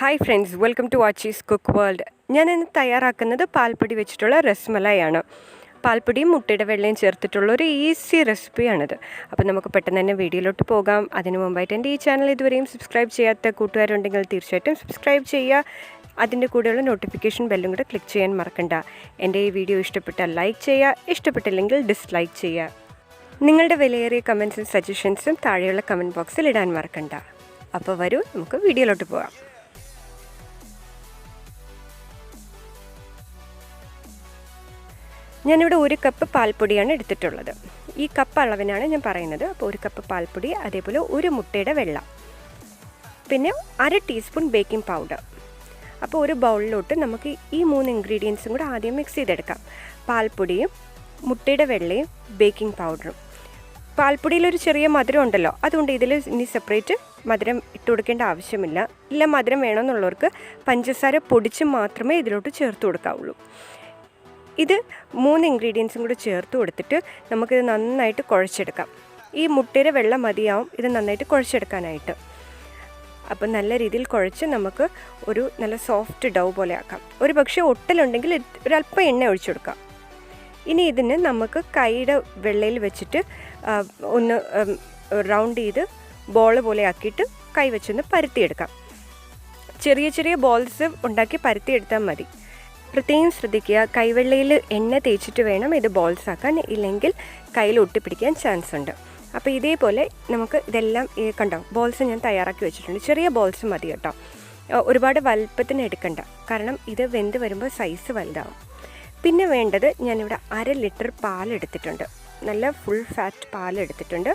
Hi friends, welcome to Aachi's scookworld. ഞാൻ ഇന്ന് തയ്യാറാക്കുന്നത് പാൽപ്പൊടി വെച്ചിട്ടുള്ള രസ്മലായി ആണ്. പാൽപ്പൊടിയും മുട്ടയുടെ വെള്ളയും ചേർത്തിട്ടുള്ള ഒരു ഈസി റെസിപ്പിയാണിത്. അപ്പോൾ നമുക്ക് പെട്ടെന്ന് തന്നെ വീഡിയോയിലോട്ട് പോകാം. അതിനു മുമ്പായിട്ട് എൻ്റെ ഈ ചാനൽ ഇതുവരെയും സബ്സ്ക്രൈബ് ചെയ്യാത്ത കൂട്ടുകാരുണ്ടെങ്കിൽ തീർച്ചയായിട്ടും സബ്സ്ക്രൈബ് ചെയ്യുക. അതിൻ്റെ കൂടെയുള്ള നോട്ടിഫിക്കേഷൻ ബെല്ലും കൂടെ ക്ലിക്ക് ചെയ്യാൻ മറക്കണ്ട. എൻ്റെ ഈ വീഡിയോ ഇഷ്ടപ്പെട്ടാൽ ലൈക്ക് ചെയ്യുക, ഇഷ്ടപ്പെട്ടില്ലെങ്കിൽ ഡിസ്ലൈക്ക് ചെയ്യുക. നിങ്ങളുടെ വിലയേറിയ കമൻസും സജഷൻസും താഴെയുള്ള കമൻറ്റ് ബോക്സിൽ ഇടാൻ മറക്കണ്ട. അപ്പോൾ വരൂ, നമുക്ക് വീഡിയോയിലോട്ട് പോകാം. ഞാനിവിടെ 1 കപ്പ് പാൽപ്പൊടിയാണ് എടുത്തിട്ടുള്ളത്. ഈ കപ്പ് അളവിനാണ് ഞാൻ പറയുന്നത്. അപ്പോൾ 1 കപ്പ് പാൽപ്പൊടി, അതേപോലെ 1 മുട്ടയുടെ വെള്ള, പിന്നെ 1/2 ടീസ്പൂൺ ബേക്കിംഗ് പൗഡർ. അപ്പോൾ ഒരു ബൗളിലോട്ട് നമുക്ക് ഈ 3 ഇൻഗ്രീഡിയൻസും കൂടെ ആദ്യം മിക്സ് ചെയ്തെടുക്കാം. പാൽപ്പൊടിയും മുട്ടയുടെ വെള്ളയും ബേക്കിംഗ് പൗഡറും. പാൽപ്പൊടിയിലൊരു ചെറിയ മധുരം ഉണ്ടല്ലോ, അതുകൊണ്ട് ഇതിൽ ഇനി സെപ്പറേറ്റ് മധുരം ഇട്ട് കൊടുക്കേണ്ട ആവശ്യമില്ല. ഇല്ല, മധുരം വേണമെന്നുള്ളവർക്ക് പഞ്ചസാര പൊടിച്ച് മാത്രമേ ഇതിലോട്ട് ചേർത്ത് കൊടുക്കാവുള്ളൂ. ഇത് 3 ഇൻഗ്രീഡിയൻസും കൂടി ചേർത്ത് കൊടുത്തിട്ട് നമുക്കിത് നന്നായിട്ട് കുഴച്ചെടുക്കാം. ഈ മുട്ടയുടെ വെള്ള മതിയാവും ഇത് നന്നായിട്ട് കുഴച്ചെടുക്കാനായിട്ട്. അപ്പം നല്ല രീതിയിൽ കുഴച്ച് നമുക്ക് ഒരു നല്ല സോഫ്റ്റ് ഡൗ പോലെ ആക്കാം. ഒരു പക്ഷേ ഒട്ടലുണ്ടെങ്കിൽ ഒരല്പം എണ്ണ ഒഴിച്ചു കൊടുക്കാം. ഇനി ഇതിന് നമുക്ക് കൈയുടെ വെള്ളയിൽ വെച്ചിട്ട് ഒന്ന് റൗണ്ട് ചെയ്ത് ബോൾ പോലെ ആക്കിയിട്ട് കൈ വെച്ചൊന്ന് പരത്തിയെടുക്കാം. ചെറിയ ചെറിയ ബോൾസ് ഉണ്ടാക്കി പരത്തിയെടുത്താൽ മതി. പ്രത്യേകം ശ്രദ്ധിക്കുക, കൈവെള്ളയിൽ എണ്ണ തേച്ചിട്ട് വേണം ഇത് ബോൾസ് ആക്കാൻ, ഇല്ലെങ്കിൽ കയ്യിൽ ഒട്ടിപ്പിടിക്കാൻ ചാൻസ് ഉണ്ട്. അപ്പോൾ ഇതേപോലെ നമുക്ക് ഇതെല്ലാം കണ്ടോ, ബോൾസ് ഞാൻ തയ്യാറാക്കി വെച്ചിട്ടുണ്ട്. ചെറിയ ബോൾസ് മതി കേട്ടോ, ഒരുപാട് വലുപ്പത്തിന് എടുക്കണ്ട, കാരണം ഇത് വെന്ത് വരുമ്പോൾ സൈസ് വലുതാവും. പിന്നെ വേണ്ടത്, ഞാനിവിടെ 1/2 ലിറ്റർ പാലെടുത്തിട്ടുണ്ട്. നല്ല ഫുൾ ഫാറ്റ് പാലെടുത്തിട്ടുണ്ട്.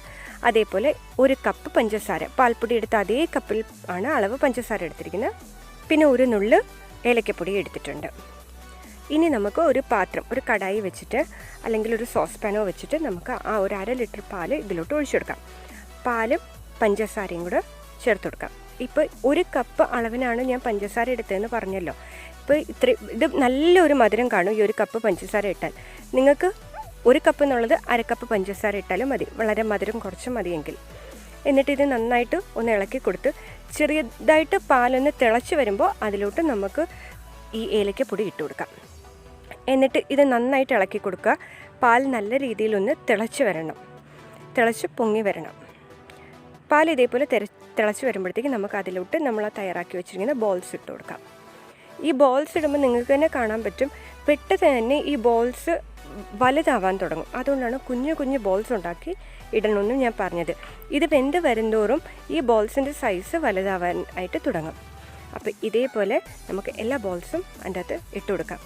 അതേപോലെ 1 കപ്പ് പഞ്ചസാര, പാൽപ്പൊടി എടുത്ത അതേ കപ്പിൽ ആണ് അളവ് പഞ്ചസാര എടുത്തിരിക്കുന്നത്. പിന്നെ 1 നുള്ള് ഏലക്കപ്പൊടി എടുത്തിട്ടുണ്ട്. ഇനി നമുക്ക് ഒരു പാത്രം, ഒരു കടായി വെച്ചിട്ട് അല്ലെങ്കിൽ ഒരു സോസ് പാനോ വെച്ചിട്ട് നമുക്ക് ആ ഒരു 1/2 ലിറ്റർ പാല് ഇതിലോട്ട് ഒഴിച്ചു കൊടുക്കാം. പാലും പഞ്ചസാരയും കൂടെ ചേർത്ത് കൊടുക്കാം. ഇപ്പോൾ 1 കപ്പ് അളവിനാണ് ഞാൻ പഞ്ചസാര എടുത്തതെന്ന് പറഞ്ഞല്ലോ. ഇപ്പോൾ ഇത് നല്ലൊരു മധുരം കാണും ഈ 1 കപ്പ് പഞ്ചസാര ഇട്ടാൽ. നിങ്ങൾക്ക് 1 കപ്പ് എന്നുള്ളത് 1/2 കപ്പ് പഞ്ചസാര ഇട്ടാലും മതി, വളരെ മധുരം കുറച്ച് മതിയെങ്കിൽ. എന്നിട്ട് ഇത് നന്നായിട്ട് ഒന്ന് ഇളക്കി കൊടുത്ത് ചെറിയതായിട്ട് പാലൊന്ന് തിളച്ച് വരുമ്പോൾ അതിലോട്ട് നമുക്ക് ഈ ഏലക്കപ്പൊടി ഇട്ട് കൊടുക്കാം. എന്നിട്ട് ഇത് നന്നായിട്ട് ഇളക്കി കൊടുക്കുക. പാൽ നല്ല രീതിയിലൊന്ന് തിളച്ച് വരണം, തിളച്ച് പൊങ്ങി വരണം. പാൽ ഇതേപോലെ തിളച്ച് വരുമ്പോഴത്തേക്ക് നമുക്ക് അതിലോട്ട് നമ്മൾ തയ്യാറാക്കി വെച്ചിരിക്കുന്ന ബോൾസ് ഇട്ട് കൊടുക്കാം. ഈ ബോൾസ് ഇടുമ്പോൾ നിങ്ങൾക്ക് തന്നെ കാണാൻ പറ്റും, പെട്ടെന്ന് തന്നെ ഈ ബോൾസ് വലുതാവാൻ തുടങ്ങും. അതുകൊണ്ടാണ് കുഞ്ഞു കുഞ്ഞു ബോൾസ് ഉണ്ടാക്കി ഇടണമെന്നും ഞാൻ പറഞ്ഞത്. ഇത് വെന്ത് വരുന്തോറും ഈ ബോൾസിൻ്റെ സൈസ് വലുതാവാനായിട്ട് തുടങ്ങും. അപ്പോൾ ഇതേപോലെ നമുക്ക് എല്ലാ ബോൾസും അതിൻ്റെ അകത്ത് ഇട്ട് കൊടുക്കാം.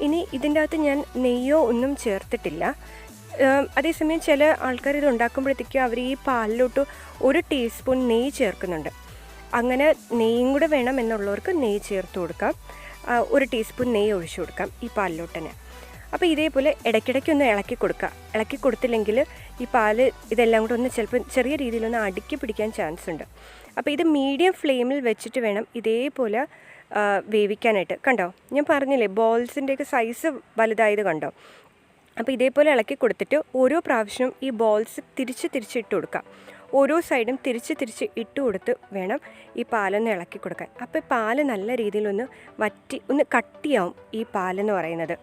ഇനി ഇതിൻ്റെ അകത്ത് ഞാൻ നെയ്യോ ഒന്നും ചേർത്തിട്ടില്ല. അതേസമയം ചില ആൾക്കാർ ഇത് ഉണ്ടാക്കുമ്പോഴത്തേക്കും അവർ ഈ പാലിലോട്ട് 1 ടീസ്പൂൺ നെയ്യ് ചേർക്കുന്നുണ്ട്. അങ്ങനെ നെയ്യും കൂടെ വേണം എന്നുള്ളവർക്ക് നെയ്യ് ചേർത്ത് കൊടുക്കാം. 1 ടീസ്പൂൺ നെയ്യ് ഒഴിച്ചു കൊടുക്കാം ഈ പാലിലോട്ട് തന്നെ. അപ്പോൾ ഇതേപോലെ ഇടയ്ക്കിടയ്ക്ക് ഒന്ന് ഇളക്കി കൊടുക്കുക. ഇളക്കി കൊടുത്തില്ലെങ്കിൽ ഈ പാല് ഇതെല്ലാം കൂടെ ഒന്ന് ചിലപ്പോൾ ചെറിയ രീതിയിലൊന്ന് അടുക്കി പിടിക്കാൻ ചാൻസ് ഉണ്ട്. അപ്പോൾ ഇത് മീഡിയം ഫ്ലെയിമിൽ വെച്ചിട്ട് വേണം ഇതേപോലെ വേവിക്കാനായിട്ട്. കണ്ടോ, ഞാൻ പറഞ്ഞില്ലേ ബോൾസിൻ്റെയൊക്കെ സൈസ് വലുതായത് കണ്ടോ. അപ്പോൾ ഇതേപോലെ ഇളക്കി കൊടുത്തിട്ട് ഓരോ പ്രാവശ്യവും ഈ ബോൾസ് തിരിച്ച് ഇട്ട് കൊടുക്കാം. ഓരോ സൈഡും തിരിച്ച് ഇട്ട് കൊടുത്ത് വേണം ഈ പാലൊന്ന് ഇളക്കി കൊടുക്കാൻ. അപ്പോൾ പാല് നല്ല രീതിയിലൊന്ന് വറ്റി ഒന്ന് കട്ടിയാവും ഈ പാലെന്ന് പറയുന്നത്.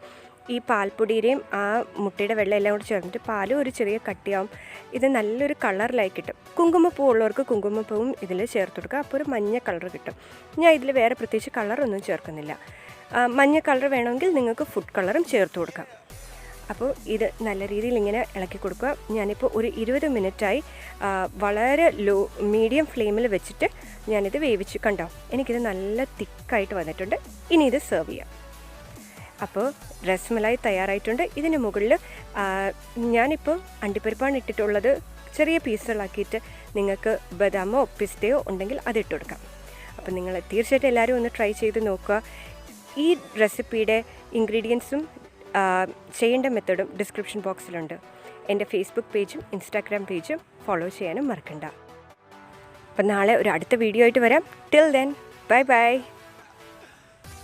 ഈ പാൽപ്പൊടിയുടെയും ആ മുട്ടയുടെ വെള്ളം എല്ലാം കൂടി ചേർന്നിട്ട് പാലും ഒരു ചെറിയ കട്ടിയാവും. ഇത് നല്ലൊരു കളറിലായി കിട്ടും. കുങ്കുമപ്പൂ ഉള്ളവർക്ക് കുങ്കുമപ്പൂവും ഇതിൽ ചേർത്ത് കൊടുക്കുക. അപ്പോൾ ഒരു മഞ്ഞ കളർ കിട്ടും. ഞാൻ ഇതിൽ വേറെ പ്രത്യേകിച്ച് കളറൊന്നും ചേർക്കുന്നില്ല. മഞ്ഞ കളർ വേണമെങ്കിൽ നിങ്ങൾക്ക് ഫുഡ് കളറും ചേർത്ത് കൊടുക്കാം. അപ്പോൾ ഇത് നല്ല രീതിയിൽ ഇങ്ങനെ ഇളക്കി കൊടുക്കുക. ഞാനിപ്പോൾ ഒരു 20 മിനിറ്റായി വളരെ മീഡിയം ഫ്ലെയിമിൽ വെച്ചിട്ട് ഞാനിത് വേവിച്ച്. കണ്ടോ, എനിക്കിത് നല്ല തിക്കായിട്ട് വന്നിട്ടുണ്ട്. ഇനി ഇത് സെർവ് ചെയ്യാം. അപ്പോൾ രസ്മലായി തയ്യാറായിട്ടുണ്ട്. ഇതിന് മുകളിൽ ഞാനിപ്പോൾ അണ്ടിപ്പരിപ്പാണ് ഇട്ടിട്ടുള്ളത്. ചെറിയ പീസുകളാക്കിയിട്ട് നിങ്ങൾക്ക് ബദാമോ പിസ്തയോ ഉണ്ടെങ്കിൽ അതിട്ട് കൊടുക്കാം. അപ്പോൾ നിങ്ങൾ തീർച്ചയായിട്ടും എല്ലാവരും ഒന്ന് ട്രൈ ചെയ്ത് നോക്കുക. ഈ റെസിപ്പിയുടെ ഇൻഗ്രീഡിയൻസും ചെയ്യേണ്ട മെത്തേഡും ഡിസ്ക്രിപ്ഷൻ ബോക്സിലുണ്ട്. എൻ്റെ ഫേസ്ബുക്ക് പേജും ഇൻസ്റ്റാഗ്രാം പേജും ഫോളോ ചെയ്യാനും മറക്കണ്ട. അപ്പം നാളെ ഒരു അടുത്ത വീഡിയോ ആയിട്ട് വരാം. Till then, bye bye.